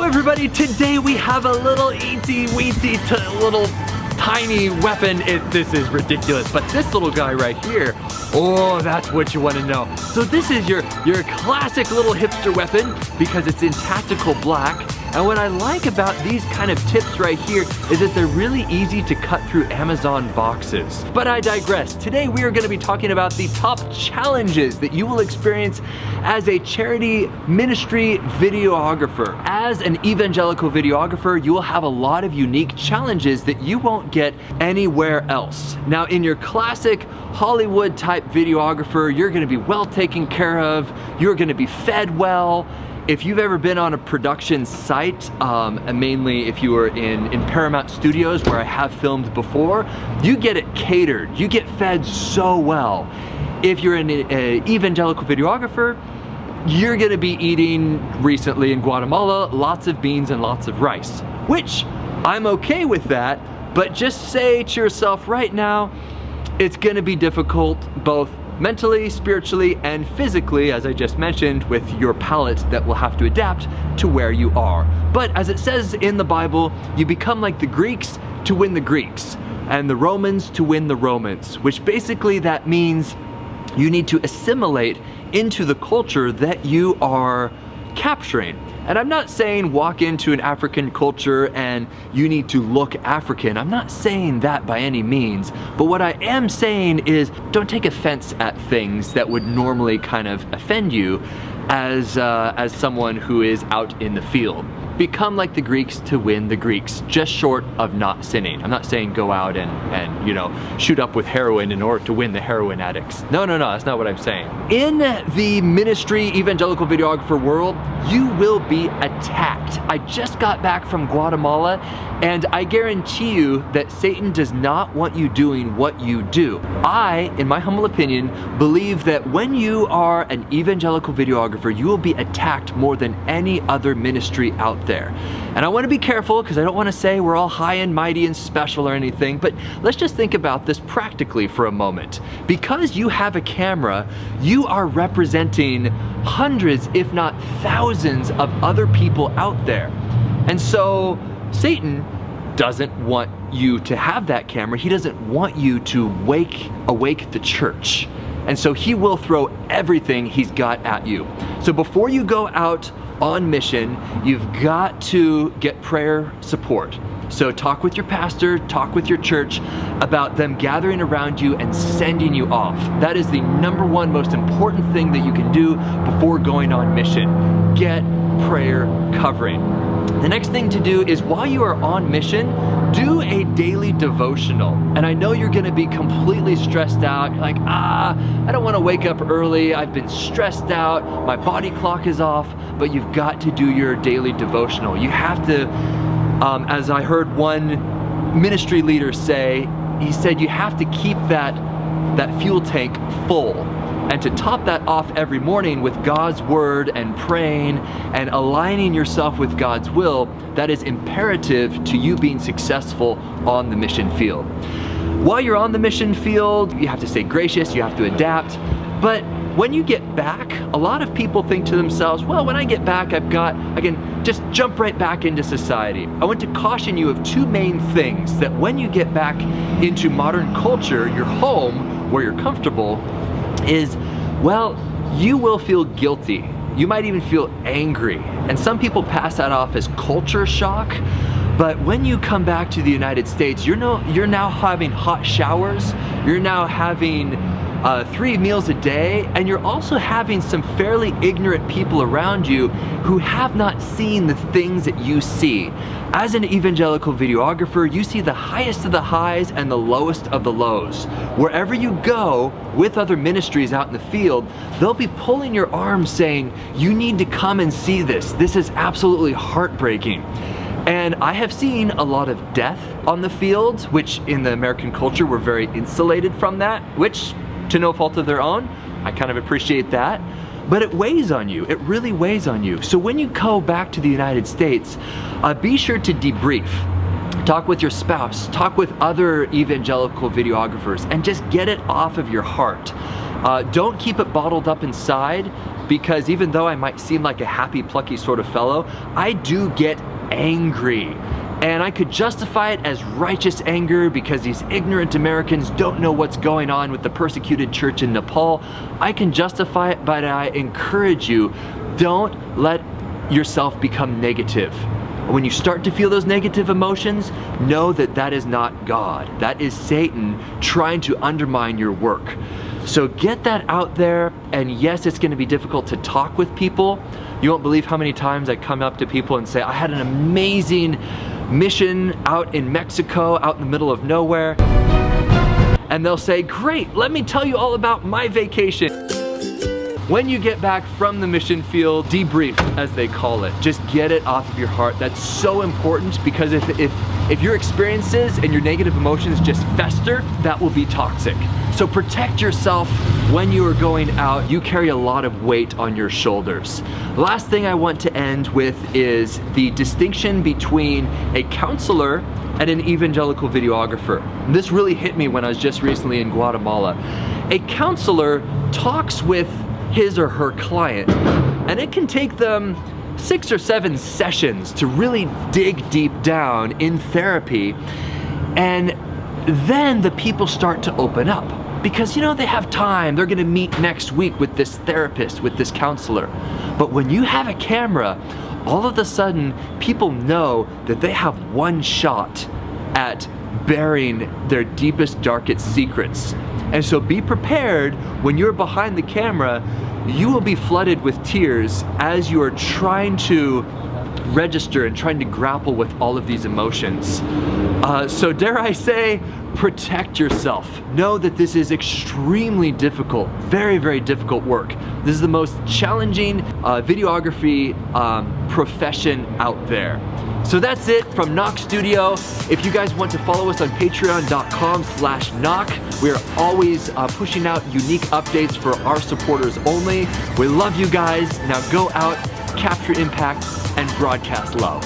everybody, today we have a little eensy-weensy little tiny weapon. This is ridiculous, but this little guy right here, oh, that's what you want to know. So this is your classic little hipster weapon because it's in tactical black. And what I like about these kind of tips right here is that they're really easy to cut through Amazon boxes. But I digress. Today we are going to be talking about the top challenges that you will experience as a charity ministry videographer. As an evangelical videographer, you will have a lot of unique challenges that you won't get anywhere else. Now, in your classic Hollywood type videographer, you're going to be well taken care of, you're going to be fed well. If you've ever been on a production site, and mainly if you were in Paramount Studios where I have filmed before, you get it catered. You get fed so well. If you're an evangelical videographer, you're gonna be eating recently in Guatemala lots of beans and lots of rice, which I'm okay with that, but just say to yourself right now, it's gonna be difficult both mentally, spiritually, and physically, as I just mentioned, with your palate that will have to adapt to where you are. But as it says in the Bible, you become like the Greeks to win the Greeks, and the Romans to win the Romans, which basically that means you need to assimilate into the culture that you are capturing. And I'm not saying walk into an African culture and you need to look African. I'm not saying that by any means. But what I am saying is don't take offense at things that would normally kind of offend you as someone who is out in the field. Become like the Greeks to win the Greeks, just short of not sinning. I'm not saying go out and you know, shoot up with heroin in order to win the heroin addicts. No, that's not what I'm saying. In the ministry evangelical videographer world, you will be attacked. I just got back from Guatemala, and I guarantee you that Satan does not want you doing what you do. I, in my humble opinion, believe that when you are an evangelical videographer, you will be attacked more than any other ministry out there. And I want to be careful because I don't want to say we're all high and mighty and special or anything, but let's just think about this practically for a moment. Because you have a camera, you are representing hundreds, if not thousands, of other people out there. And so Satan doesn't want you to have that camera. He doesn't want you to awake the church. And so he will throw everything he's got at you. So before you go out on mission, you've got to get prayer support. So talk with your pastor, talk with your church about them gathering around you and sending you off. That is the #1 most important thing that you can do before going on mission. Get prayer covering. The next thing to do is while you are on mission, do a daily devotional. And I know you're gonna be completely stressed out. You're like, I don't wanna wake up early. I've been stressed out. My body clock is off, but you've got to do your daily devotional. You have to, as I heard one ministry leader say, he said you have to keep that fuel tank full. And to top that off every morning with God's word and praying and aligning yourself with God's will, that is imperative to you being successful on the mission field. While you're on the mission field, you have to stay gracious, you have to adapt, but when you get back, a lot of people think to themselves, well, when I get back, I can just jump right back into society. I want to caution you of two main things that when you get back into modern culture, your home, where you're comfortable, is, well, you will feel guilty. You might even feel angry. And some people pass that off as culture shock. But when you come back to the United States, you're now having hot showers. You're now having 3 meals a day, and you're also having some fairly ignorant people around you who have not seen the things that you see. As an evangelical videographer, you see the highest of the highs and the lowest of the lows. Wherever you go with other ministries out in the field, they'll be pulling your arm saying, you need to come and see this. This is absolutely heartbreaking. And I have seen a lot of death on the field, which in the American culture, we're very insulated from that, which to no fault of their own, I kind of appreciate that. But it weighs on you, it really weighs on you. So when you go back to the United States, be sure to debrief. Talk with your spouse, talk with other evangelical videographers, and just get it off of your heart. Don't keep it bottled up inside. because even though I might seem like a happy, plucky sort of fellow, I do get angry. And I could justify it as righteous anger because these ignorant Americans don't know what's going on with the persecuted church in Nepal. I can justify it, but I encourage you, don't let yourself become negative. When you start to feel those negative emotions, know that that is not God. That is Satan trying to undermine your work. So get that out there, and yes, it's gonna be difficult to talk with people. You won't believe how many times I come up to people and say, I had an amazing mission out in Mexico, out in the middle of nowhere. And they'll say, great, let me tell you all about my vacation. When you get back from the mission field, debrief, as they call it. Just get it off of your heart. That's so important, because if your experiences and your negative emotions just fester, that will be toxic. So protect yourself when you are going out. You carry a lot of weight on your shoulders. The last thing I want to end with is the distinction between a counselor and an evangelical videographer. This really hit me when I was just recently in Guatemala. A counselor talks with his or her client, and it can take them 6 or 7 sessions to really dig deep down in therapy, and then the people start to open up because, you know, they have time. They're gonna meet next week with this therapist, with this counselor. But when you have a camera, all of a sudden people know that they have one shot at bearing their deepest, darkest secrets. And so be prepared when you're behind the camera. You will be flooded with tears as you are trying to register and trying to grapple with all of these emotions. So dare I say, protect yourself. Know that this is extremely difficult, very, very difficult work. This is the most challenging videography profession out there. So that's it from Knok Studio. If you guys want to follow us on patreon.com/Knok, we are always pushing out unique updates for our supporters only. We love you guys. Now go out, capture impact, and broadcast love.